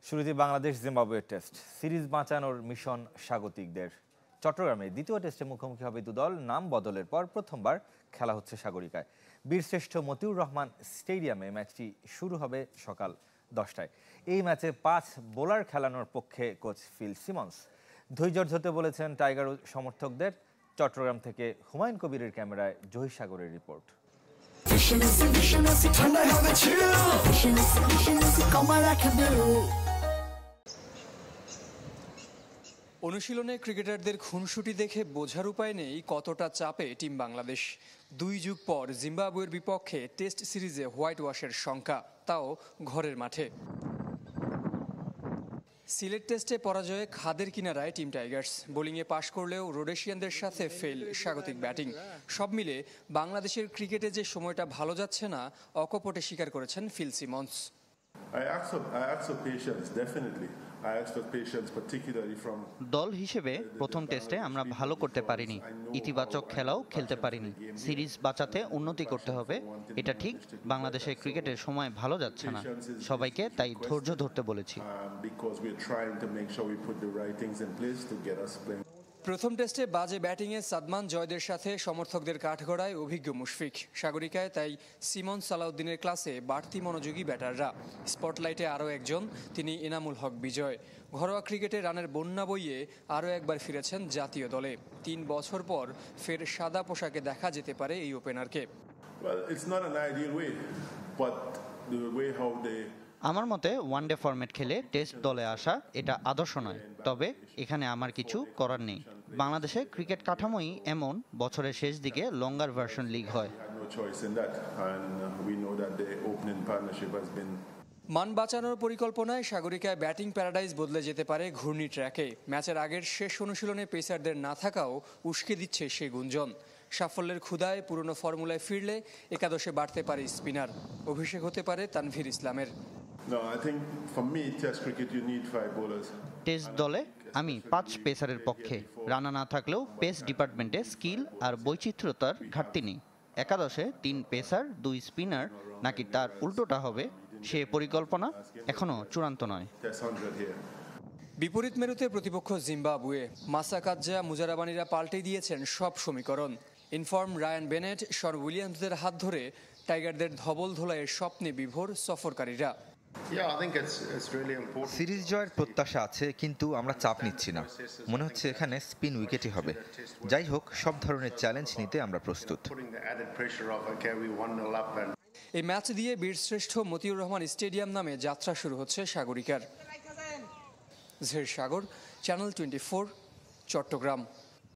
শুরুতে Bangladesh Zimbabwe test series বাঁচানোর mission স্বাগতিকদের। চট্টগ্রামে দ্বিতীয় টেস্টে মুখোমুখি হবে দুদল। নাম বদলের পর প্রথমবার খেলা হচ্ছে সাগরিকায়। বীরশ্রেষ্ঠ মতিউর রহমান স্টেডিয়ামে ম্যাচটি শুরু হবে সকাল 10টায়। এই ম্যাচে 5 বোলার খেলানোর পক্ষে কোচ ফিল সিমন্স ধৈর্য ধরতে বলেছেন টাইগার সমর্থকদের। চট্টগ্রাম থেকে হুমায়ুন কবিরের ক্যামেরায় জহির সাগরের রিপোর্ট। অনুশীলনে ক্রিকেটারদের খুনসুটি দেখে বোঝার উপায় নেই কতটা চাপে টিম বাংলাদেশ। 2 যুগ পর জিম্বাবুয়ের বিপক্ষে টেস্ট সিরিজে হোয়াইট ওয়াশের শঙ্কা, তাও ঘরের মাঠে। সিলেট টেস্টে পরাজয়ে খাদের কিনারায় টিম টাইগার্স। বোলিংয়ে পাশ করলেও রোডেশিয়ানদের সাথে ফেল স্বাগতিক ব্যাটিং। সব মিলে বাংলাদেশের ক্রিকেটে যে সময়টা ভালো যাচ্ছে না, অকপটে স্বীকার করেছেন ফিল সিমন্স। দল হিসেবে প্রথম টেস্টে আমরা ভালো করতে পারিনি, ইতিবাচক খেলাও খেলতে পারিনি। সিরিজ বাঁচাতে উন্নতি করতে হবে, এটা ঠিক। বাংলাদেশের ক্রিকেটের সময় ভালো যাচ্ছে না, সবাইকে তাই ধৈর্য ধরতে বলেছি। প্রথম টেস্টে বাজে ব্যাটিংয়ে সাদমান জয়দের সাথে সমর্থকদের কাঠগড়ায় অভিজ্ঞ মুশফিক। সাগরিকায় তাই সিমন সালাউদ্দিনের ক্লাসে বাড়তি মনোযোগী ব্যাটাররা। স্পটলাইটে আরও একজন, তিনি এনামুল হক বিজয়। ঘরোয়া ক্রিকেটে রানের বন্যা বইয়ে আরও একবার ফিরেছেন জাতীয় দলে। 3 বছর পর ফের সাদা পোশাকে দেখা যেতে পারে এই ওপেনারকে। আমার মতে ওয়ানডে ফরম্যাট খেলে টেস্ট দলে আসা এটা আদর্শ নয়, তবে এখানে আমার কিছু করার নেই। বাংলাদেশে ক্রিকেট কাঠামোই এমন, বছরের শেষ দিকে লঙ্গার ভার্সন লিগ হয়। মান বাঁচানোর পরিকল্পনায় সাগরিকায় ব্যাটিং প্যারাডাইজ বদলে যেতে পারে ঘূর্ণি ট্র্যাকে। ম্যাচের আগের শেষ অনুশীলনে পেসারদের না থাকাও উস্কে দিচ্ছে সেই গুঞ্জন। সাফল্যের ক্ষুধায় পুরনো ফর্মুলায় ফিরলে একাদশে বাড়তে পারে স্পিনার। অভিষেক হতে পারে তানভীর ইসলামের। টেস্ট দলে আমি 5 পেসারের পক্ষে। রানা না থাকলেও পেস ডিপার্টমেন্টে স্কিল আর বৈচিত্র্যতার ঘাটতি নেই। একাদশে 3 পেসার 2 স্পিনার, নাকি তার উল্টোটা হবে, সে পরিকল্পনা এখনো চূড়ান্ত নয়। বিপরীত মেরুতে প্রতিপক্ষ জিম্বাবুয়ে। মাসাকাজ্জা মুজারাবানিরা পাল্টে দিয়েছেন সব সমীকরণ। ইনফর্ম রায়ান বেনেট, শন উইলিয়ামসদের হাত ধরে টাইগারদের ধবল ধোলাইয়ের স্বপ্নে বিভোর সফরকারীরা। সিরিজ জয়ের প্রত্যাশা আছে, কিন্তু আমরা চাপ নিচ্ছি না। মনে হচ্ছে এখানে স্পিন উইকেটই হবে। যাই হোক, সব ধরনের চ্যালেঞ্জ নিতে আমরা প্রস্তুত। এই ম্যাচ দিয়ে বীরশ্রেষ্ঠ মতিউর রহমান স্টেডিয়াম নামে যাত্রা শুরু হচ্ছে সাগরিকার। জহির সাগর, চ্যানেল 24, চট্টগ্রাম।